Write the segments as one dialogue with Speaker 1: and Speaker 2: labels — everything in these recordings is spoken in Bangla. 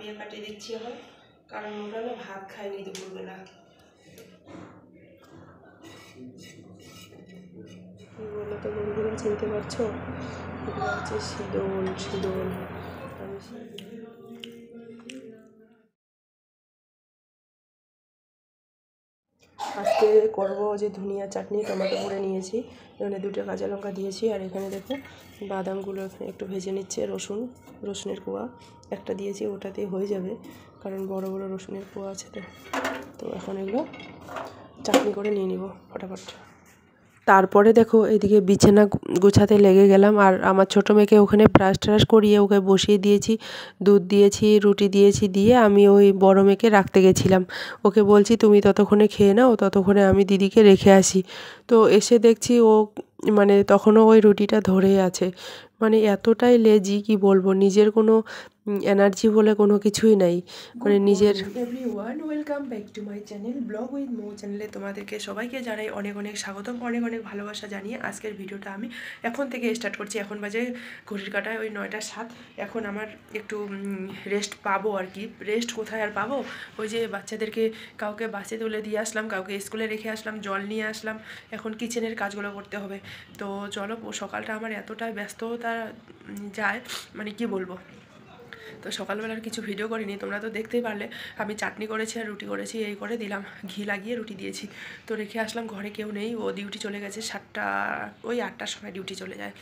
Speaker 1: নিয়ে কাটিয়ে দিচ্ছি এখন, কারণ ওরা না ভাত খায়নি দুপুরবেলা। বলো তো বন্ধুরা, চিনতে পারছো? এগুলো হচ্ছে সিদল। আজকে করবো যে ধনিয়া চাটনি, টমেটো করে নিয়েছি, এখানে 2টা কাঁচা লঙ্কা দিয়েছি, আর এখানে দেখো বাদামগুলো একটু ভেজে নিচ্ছে, রসুনের কোয়া একটা দিয়েছি, ওটাতে হয়ে যাবে কারণ বড় বড় রসুনের কোয়া আছে। তো এখন এগুলো চাটনি করে নিয়ে নিব ফটাফট। তারপরে দেখো এদিকে বিছানা গুছাতে লেগে গেলাম, আর আমার ছোটো মেয়েকে ওখানে ব্রাশ ট্রাশ করিয়ে ওকে বসিয়ে দিয়েছি, দুধ দিয়েছি, রুটি দিয়েছি, দিয়ে আমি ওই বড় মেয়েকে রাখতে গেছিলাম। ওকে বলছি তুমি ততক্ষণে খেয়ে নাও, ততক্ষণে আমি দিদিকে রেখে আসি। তো এসে দেখছি ও মানে তখনও ওই রুটিটা ধরেই আছে। মানে এতটাই লেজি কি বলবো, নিজের কোনো এনার্জি বলে কোনো কিছুই নাই, মানে নিজের। Everyone, welcome back to my channel vlog with Mou চ্যানেলে তোমাদেরকে সবাইকে জানাই অনেক অনেক স্বাগতম, অনেক অনেক ভালোবাসা জানিয়ে আজকের ভিডিওটা আমি এখন থেকে স্টার্ট করছি। এখন বাজে ঘড়ির কাঁটায় ওই 9টা 7। এখন আমার একটু রেস্ট পাবো আর কি। রেস্ট কোথায় আর পাবো, ওই যে বাচ্চাদেরকে কাউকে বাসে তুলে দিয়ে আসলাম, কাউকে স্কুলে রেখে আসলাম, জল নিয়ে আসলাম, এখন কিচেনের কাজগুলো করতে হবে। তো চলো, সকালটা আমার এতটাই ব্যস্ততা যায় মানে কি বলবো। তো সকালবেলার কিছু ভিডিও করিনি, তোমরা তো দেখতেই পারলে। আমি চাটনি করেছি আর রুটি করেছি, এই করে দিলাম, ঘি লাগিয়ে রুটি দিয়েছি। তো রেখে আসলাম, ঘরে কেউ নেই, ও ডিউটি চলে গেছে 7টা, ওই 8টার সময় ডিউটি চলে যায়,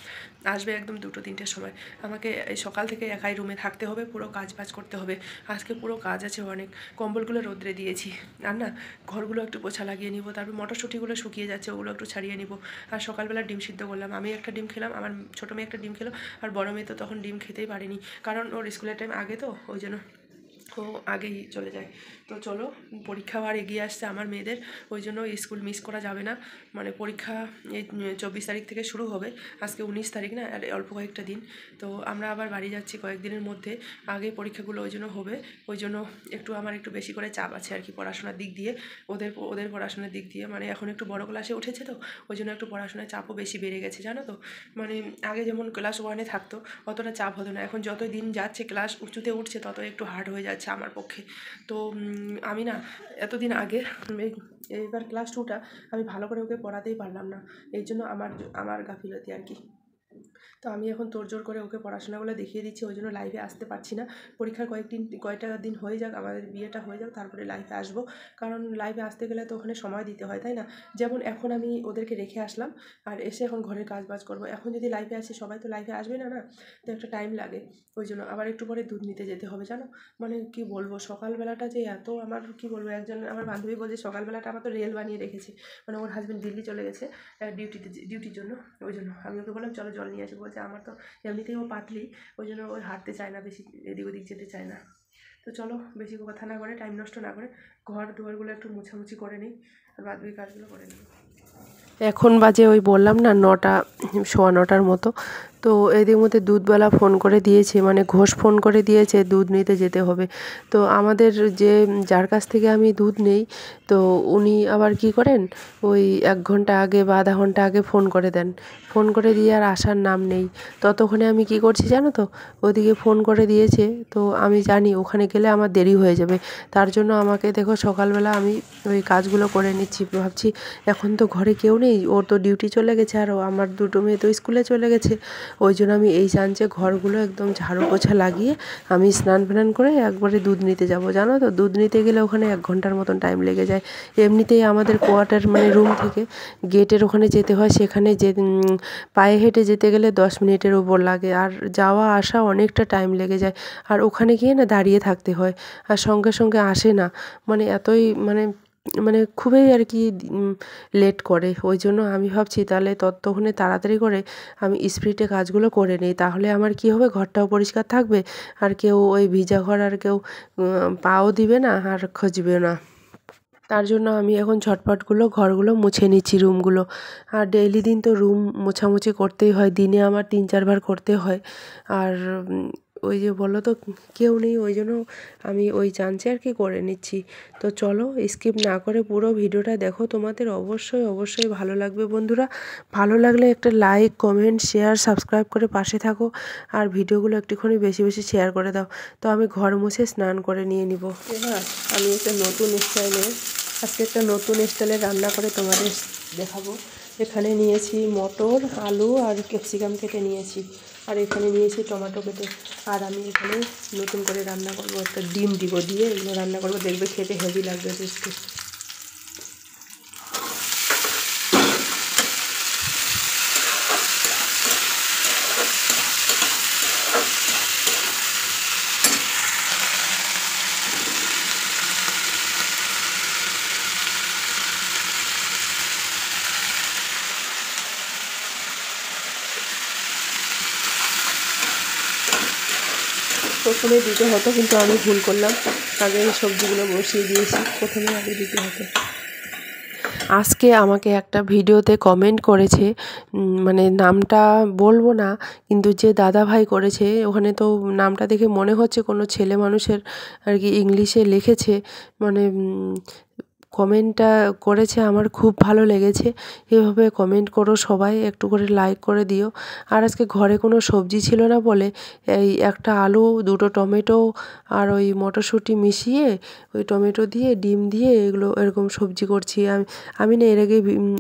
Speaker 1: আসবে একদম 2টো 3টের সময়। আমাকে এই সকাল থেকে একাই রুমে থাকতে হবে, পুরো কাজ বাজ করতে হবে। আজকে পুরো কাজ আছে অনেক, কম্বলগুলো রোদ্রে দিয়েছি, আর না ঘরগুলো একটু পোছা লাগিয়ে নিব, তারপর মটরশুঁটিগুলো শুকিয়ে যাচ্ছে, ওগুলো একটু ছাড়িয়ে নিব। আর সকালবেলা ডিম সিদ্ধ করলাম, আমি একটা ডিম খেলাম, আমার ছোটো মেয়ে একটা ডিম খেলো, আর বড় মেয়ে তো তখন ডিম খেতেই পারেনি, কারণ ওর স্কুলের টাইম আগে, তো ওই জন্য ও আগেই চলে যায়। তো চলো, পরীক্ষাও আর এগিয়ে আসছে আমার মেয়েদের, ওই জন্য স্কুল মিস করা যাবে না। মানে পরীক্ষা এই 24 তারিখ থেকে শুরু হবে, আজকে 19 তারিখ না, আর অল্প কয়েকটা দিন। তো আমরা আবার বাড়ি যাচ্ছি কয়েকদিনের মধ্যে, আগে পরীক্ষাগুলো ওই জন্য হবে, ওই জন্য আমার একটু বেশি করে চাপ আছে আর কি পড়াশোনার দিক দিয়ে, ওদের পড়াশোনার দিক দিয়ে। মানে এখন একটু বড় ক্লাসে উঠেছে, তো ওই জন্য একটু পড়াশোনার চাপও বেশি বেড়ে গেছে, জানো তো। মানে আগে যেমন ক্লাস 1-এ থাকতো অতটা চাপ হতো না, এখন যত দিন যাচ্ছে ক্লাস উঁচুতে উঠছে তত একটু হার্ড হয়ে যাচ্ছে আমার পক্ষে। তো আমি না এতদিন আগে এবার ক্লাস 2টা আমি ভালো করে ওকে পড়াতেই পারলাম না, এই জন্য আমার গাফিলতি আর কি। তো আমি এখন তোড়জোড় করে ওকে পড়াশোনাগুলো দেখিয়ে দিচ্ছি, ওই জন্য লাইভে আসতে পারছি না। পরীক্ষার কয়টা দিন হয়ে যাক, আমাদের বিয়েটা হয়ে যাক, তারপরে লাইভে আসবো, কারণ লাইভে আসতে গেলে তো ওখানে সময় দিতে হয়, তাই না? যেমন এখন আমি ওদেরকে রেখে আসলাম, আর এসে এখন ঘরের কাজ বাজ করবো। এখন যদি লাইভে আসি, সবাই তো লাইভে আসবে না, তো একটা টাইম লাগে, ওই জন্য আবার একটু পরে দুধ নিতে যেতে হবে, জানো। মানে কি বলবো, সকালবেলাটা যে এত আমার কি বলবো, একজন আমার বান্ধবী বলছে সকালবেলাটা আমার তো রেল বানিয়ে রেখেছে, মানে ওর হাজব্যান্ড দিল্লি চলে গেছে ডিউটির জন্য, ওই জন্য আমি ওকে বললাম চলো জল নিয়ে আসি, বলছে আমার তো এমনিতেই ও পাতলি, ওই জন্য ওই হাঁটতে চায় না, বেশি এদিক ওদিক যেতে চায় না। তো চলো, বেশি কথা না করে, টাইম নষ্ট না করে ঘর দুয়ারগুলো একটু মোছামুছি করে নিই, আর বাদ বাকি কাজগুলো করে নিই। এখন বাজে ওই বললাম না 9টা, 9:15 মতো। তো এদের মধ্যে দুধওয়ালা ফোন করে দিয়েছে, মানে ঘোষ ফোন করে দিয়েছে দুধ নিতে যেতে হবে। তো আমাদের যার কাছ থেকে আমি দুধ নেই, তো উনি আবার কি করেন, ওই 1 ঘন্টা আগে বা আধা ঘন্টা আগে ফোন করে দেন, ফোন করে দিয়ে আর আসার নাম নেই। ততক্ষণে আমি কি করছি জানো তো, ওদিকে ফোন করে দিয়েছে, তো আমি জানি ওখানে গেলে আমার দেরি হয়ে যাবে, তার জন্য আমাকে দেখো সকালবেলা আমি ওই কাজগুলো করে নিচ্ছি। ভাবছি এখন তো ঘরে কেউ নেই, ওর তো ডিউটি চলে গেছে, আর আমার 2টো মেয়ে তো স্কুলে চলে গেছে, ওই জন্য আমি এই চান্সে ঘরগুলো একদম ঝাড়ু পোছা লাগিয়ে আমি স্নান ফান করে একবারে দুধ নিতে যাব, জানো তো। দুধ নিতে গেলে ওখানে 1 ঘন্টার মতন টাইম লেগে যায়। এমনিতেই আমাদের কোয়ার্টার মানে রুম থেকে গেটের ওখানে যেতে হয়, সেখানে পায়ে হেঁটে যেতে গেলে 10 মিনিটের উপর লাগে, আর যাওয়া আসা অনেকটা টাইম লেগে যায়, আর ওখানে গিয়ে না দাঁড়িয়ে থাকতে হয়, আর সঙ্গে সঙ্গে আসে না, মানে এতই মানে খুবই আর কি লেট করে। ওই জন্য আমি ভাবছি তাহলে ততক্ষণে তাড়াতাড়ি করে আমি স্পিডে কাজগুলো করে নিই, তাহলে আমার কি হবে, ঘরটাও পরিষ্কার থাকবে, আর কেউ ওই ভিজা ঘর আর কেউ পাও দিবে না আর খুঁজবে না। তার জন্য আমি এখন ঝটপটগুলো ঘরগুলো মুছে নিচ্ছি, রুমগুলো। আর ডেইলি দিন তো রুম মোছামুছি করতেই হয়, দিনে আমার 3-4 বার করতে হয়। আর ওই যে বলো তো কেউ নেই, ওই জন্য আমি ওই চান্সে আর কি করে নিচ্ছি। তো চলো স্কিপ না করে পুরো ভিডিওটা দেখো, তোমাদের অবশ্যই অবশ্যই ভালো লাগবে বন্ধুরা। ভালো লাগলে একটা লাইক, কমেন্ট, শেয়ার, সাবস্ক্রাইব করে পাশে থাকো, আর ভিডিওগুলো একটুখানি বেশি বেশি শেয়ার করে দাও। তো আমি ঘর মুছে স্নান করে নিয়ে নিব। এবার আমি একটা নতুন স্টাইলে আজকে একটা নতুন স্টাইলে রান্না করে তোমাদের দেখাবো। এখানে নিয়েছি মটর, আলু আর ক্যাপসিকাম কেটে নিয়েছি, আর এখানে নিয়েছি টমেটো কেটে। আর আমি এখানে নতুন করে রান্না করবো, একটা ডিম দিব, দিয়ে এগুলো রান্না করবো, দেখবে খেতে হেভি লাগবে, টেস্টি। প্রথমে দিতে হতো কিন্তু আমি ভুল করলাম, আগে সবজিগুলো বসিয়ে দিয়েছি, প্রথমে আগে দিতে হতো। আজকে আমাকে একটা ভিডিওতে কমেন্ট করেছে, মানে নামটা বলবো না, কিন্তু যে দাদা ভাই করেছে ওখানে তো নামটা দেখে মনে হচ্ছে কোনো ছেলে মানুষের আর কি, ইংলিশে লিখেছে, মানে কমেন্টটা করেছে, আমার খুব ভালো লেগেছে। এভাবে কমেন্ট করো সবাই, একটু করে লাইক করে দিও। আর আজকে ঘরে কোনো সবজি ছিল না বলে এই একটা আলু, দুটো টমেটো আর ওই মটরশুঁটি মিশিয়ে, ওই টমেটো দিয়ে ডিম দিয়ে এগুলো এরকম সবজি করছি। আমি না এর আগে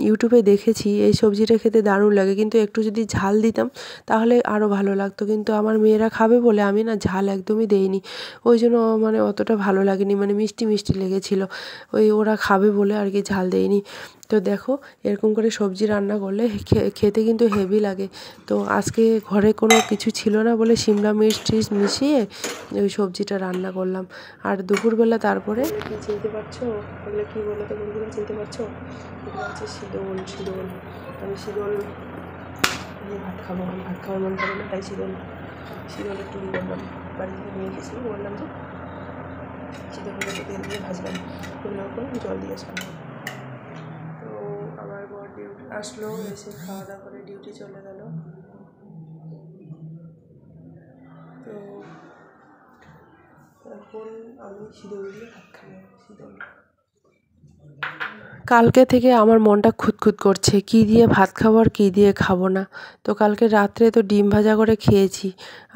Speaker 1: ইউটিউবে দেখেছি, এই সবজিটা খেতে দারুণ লাগে, কিন্তু একটু যদি ঝাল দিতাম তাহলে আরও ভালো লাগতো, কিন্তু আমার মেয়েরা খাবে বলে আমি না ঝাল একদমই দেইনি, ওই জন্য মানে অতটা ভালো লাগেনি, মানে মিষ্টি মিষ্টি লেগেছিলো, ওই ওরা খাবে বলে আর কি ঝাল দেইনি। তো দেখো এরকম করে সবজি রান্না করলে খেতে কিন্তু হেভি লাগে। তো আজকে ঘরে কোনো কিছু ছিল না বলে সিমলা মির্চ টির্চ মিশিয়ে ওই সবজিটা রান্না করলাম। আর দুপুরবেলা তারপরে চিনতে পারছো এগুলো কী বলো তো বন্ধুরা, চিনতে পারছো? এটা হচ্ছে শীতল। আমি শীতল দিয়ে ভাত খাবো, আমি ভাত খাওয়ার মন করে না, তাই শীতল একটু করলাম, বাড়ি থেকে নিয়ে গেছি, বললাম যে শীতলগুলো তেল দিয়ে ভাজলাম, এগুলোর উপর জল দিয়ে আসলাম। তো আমার বর ডিউটি আসলো, এসে খাওয়া দাওয়া করে ডিউটি চলে গেল। তো এখন আমি শীতল দিয়ে ভাত খাবো, শীতল। কালকে থেকে আমার মনটা খুঁতখুত করছে, কী দিয়ে ভাত খাবো আর কী দিয়ে খাবো না। তো কালকে রাত্রে তো ডিম ভাজা করে খেয়েছি,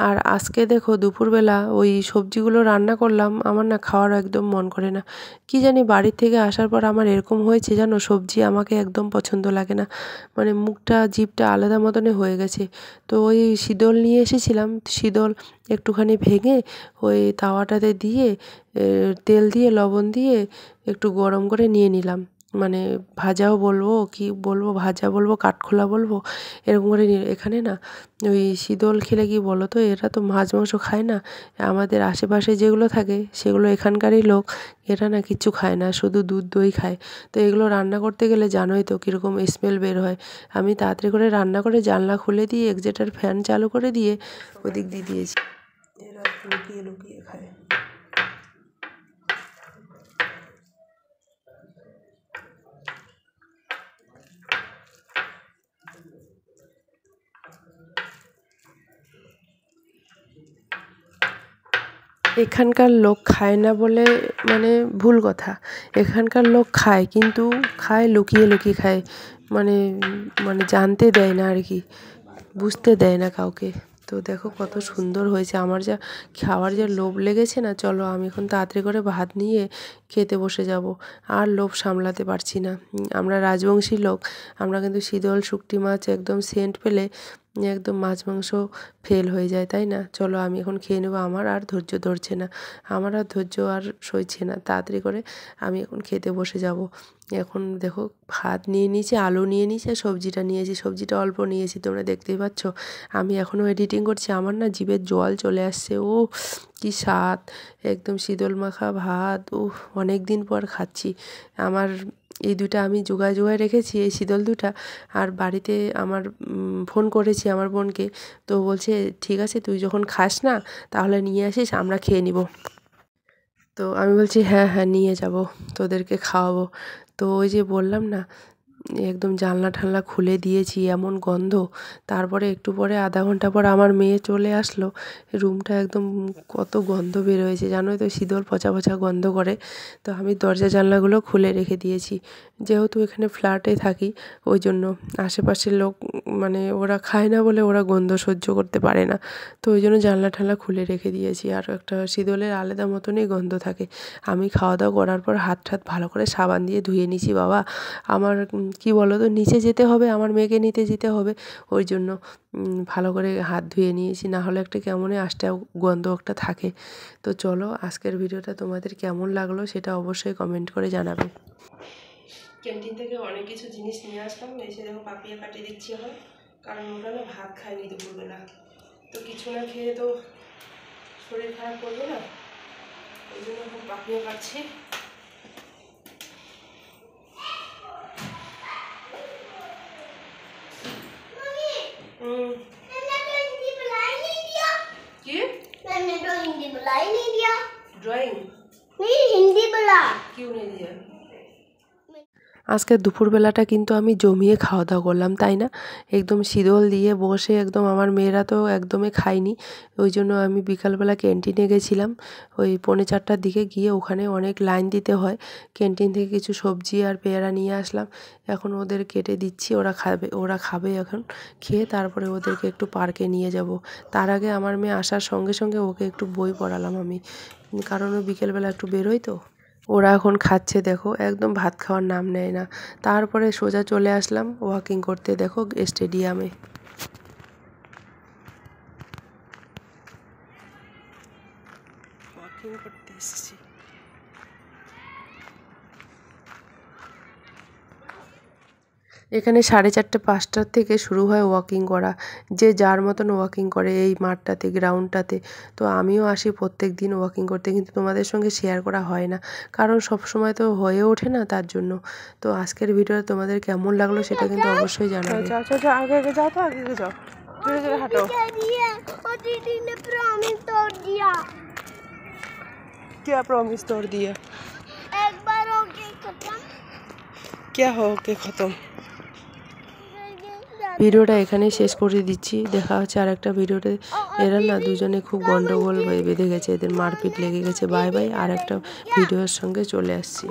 Speaker 1: আর আজকে দেখো দুপুরবেলা ওই সবজিগুলো রান্না করলাম, আমার না খাওয়ার একদম মন করে না। কি জানি বাড়ির থেকে আসার পর আমার এরকম হয়েছে জানো, সবজি আমাকে একদম পছন্দ লাগে না, মানে মুখটা জিভটা আলাদা মতনে হয়ে গেছে। তো ওই শীতল নিয়ে এসেছিলাম, শীতল একটুখানি ভেঙে ওই তাওয়াটাতে দিয়ে তেল দিয়ে লবণ দিয়ে একটু গরম করে নিয়ে নিলাম, মানে ভাজাও বলবো কি বলবো, ভাজা বলবো কাঠখোলা বলবো, এরকম করে নিয়ে এখানে না ওই শীতল খেলে কি বলো তো, এরা তো মাছ মাংস খায় না, আমাদের আশেপাশে যেগুলো থাকে সেগুলো এখানকারই লোক, এরা না কিচ্ছু খায় না, শুধু দুধ দই খায়। তো এগুলো রান্না করতে গেলে জানোই তো কীরকম স্মেল বের হয়। আমি তাড়াতাড়ি করে রান্না করে জানলা খুলে দিয়ে এক্সিটার ফ্যান চালু করে দিয়ে ওদিক দিয়ে দিয়েছি, এরা লুকিয়ে লুকিয়ে খায়। এখানকার লোক খায় না বলে মানে ভুল কথা, এখানকার লোক খায় কিন্তু খায় লুকিয়ে লুকিয়ে খায়, মানে মানে জানতে দেয় না আর কি, বুঝতে দেয় না কাউকে। তো দেখো কত সুন্দর হয়েছে, আমার যা খাওয়ার যা লোভ লেগেছে না, চলো আমি এখন তাড়াতাড়ি করে ভাত নিয়ে খেতে বসে যাব, আর লোভ সামলাতে পারছি না। আমরা রাজবংশী লোক, আমরা কিন্তু শীতল শুকটি মাছ একদম সেন্ট পেলে একদম মাছ মাংস ফেল হয়ে যায়, তাই না? চলো আমি এখন খেয়ে নেবো, আমার আর ধৈর্য ধরছে না, আমার আর ধৈর্য আর সইছে না, তাড়াতাড়ি করে আমি এখন খেতে বসে যাব। এখন দেখো ভাত নিয়ে নিয়েছি, আলু নিয়ে নিয়েছি, আর সবজিটা নিয়েছি, সবজিটা অল্প নিয়েছি, তোমরা দেখতেই পাচ্ছ। আমি এখনও এডিটিং করছি, আমার না জিভের জল চলে আসছে, ও কি স্বাদ, একদম শীতল মাখা ভাত, অনেক দিন পর খাচ্ছি। আমার এই দুটা আমি জোগায় জোগায় রেখেছি, এই শীতল দুটা, আর বাড়িতে আমার ফোন করেছি আমার বোনকে, তো বলছে ঠিক আছে তুই যখন খাস না তাহলে নিয়ে আসিস, আমরা খেয়ে নিব। তো আমি বলছি হ্যাঁ হ্যাঁ নিয়ে যাব, তোদেরকে খাওয়াবো। তো ওই যে বললাম না, একদম জানলা ঠানলা খুলে দিয়েছি, এমন গন্ধ। তারপরে একটু পরে আধা ঘন্টা পর আমার মেয়ে চলে আসলো, রুমটা একদম কত গন্ধ বের হয়েছে জানোই তো, শীতল পচা পচা গন্ধ করে। তো আমি দরজা জানলাগুলো খুলে রেখে দিয়েছি, যেহেতু এখানে ফ্ল্যাটে থাকি ওই জন্য। আশেপাশের লোক মানে ওরা খায় না বলে ওরা গন্ধ সহ্য করতে পারে না, তো ওই জন্য জানলা ঠানলা খুলে রেখে দিয়েছি। আর একটা শীতলের আলাদা মতনই গন্ধ থাকে। আমি খাওয়া দাওয়া করার পর হাত ঠাত ভালো করে সাবান দিয়ে ধুয়ে নিছি বাবা। আমার কি বলো তো, নিচে যেতে হবে, আমার মেয়েকে নিতে যেতে হবে, ওই জন্য ভালো করে হাত ধুয়ে নিয়েছি, না হলে একটা কেমনই আষ্টা গন্ধ একটা থাকে। তো চলো, আজকের ভিডিওটা তোমাদের কেমন লাগলো সেটা অবশ্যই কমেন্ট করে জানাবে। ক্যান্টিন থেকে অনেক কিছু জিনিস নিয়ে আসলাম, এসে দেখো পাপিয়া কাটিয়ে দিচ্ছি এখন, কারণ ওটা না ভাত খায়নি দুপুরবেলা, তো কিছু না খেয়ে তো শরীর খারাপ করবে না, ওই জন্য এখন পাপিয়া কাটছি। ड्राइंग नहीं हिंदी बोला क्यों नहीं दिया। আজকে দুপুরবেলাটা কিন্তু আমি জমিয়ে খাওয়া দাওয়া করলাম, তাই না? একদম শীতল দিয়ে বসে, একদম আমার মেয়েরা তো একদমই খায়নি, ওই জন্য আমি বিকালবেলা ক্যান্টিনে গেছিলাম। ওই 3:45টার দিকে গিয়ে ওখানে অনেক লাইন দিতে হয়, ক্যান্টিন থেকে কিছু সবজি আর পেয়ারা নিয়ে আসলাম। এখন ওদের কেটে দিচ্ছি, ওরা খাবে এখন, খেয়ে তারপরে ওদেরকে একটু পার্কে নিয়ে যাব। তার আগে আমার মেয়ে আসার সঙ্গে সঙ্গে ওকে একটু বই পড়ালাম আমি, কারণ ও বিকেলবেলা একটু বেরোয় তো। ওরা এখন খাচ্ছে দেখো, একদম ভাত খাওয়ার নাম নেয় না। তারপরে সোজা চলে আসলাম ওয়াকিং করতে, দেখো স্টেডিয়ামে। ওয়াকিং করতে এসেছি। এখানে 4:30 5টার থেকে শুরু হয় ওয়াকিং করা, যে যার মতন ওয়াকিং করে এই মাঠটাতে, গ্রাউন্ডটাতে। তো আমিও আসি প্রত্যেক দিন ওয়াকিং করতে, কিন্তু তোমাদের সঙ্গে শেয়ার করা হয় না, কারণ সব সময় তো হয়ে ওঠে না, তার জন্য। তো আজকের ভিডিওটা তোমাদের কেমন লাগলো সেটা কিন্তু অবশ্যই জানাবে। আগে আগে যাও, তো আগে আগে যাও, জোরে জোরে হাঁটো। क्या प्रॉमिस तोड़ दिया? एक बार होके खत्म। क्या होके खत्म? ভিডিওটা এখানেই শেষ করে দিচ্ছি, দেখা হচ্ছে আর একটা ভিডিওতে। এরা না দুজনে খুব গন্ডগোল বেঁধে গেছে, এদের মারপিট লেগে গেছে। বাই বাই, আর একটা ভিডিওর সঙ্গে চলে আসছি।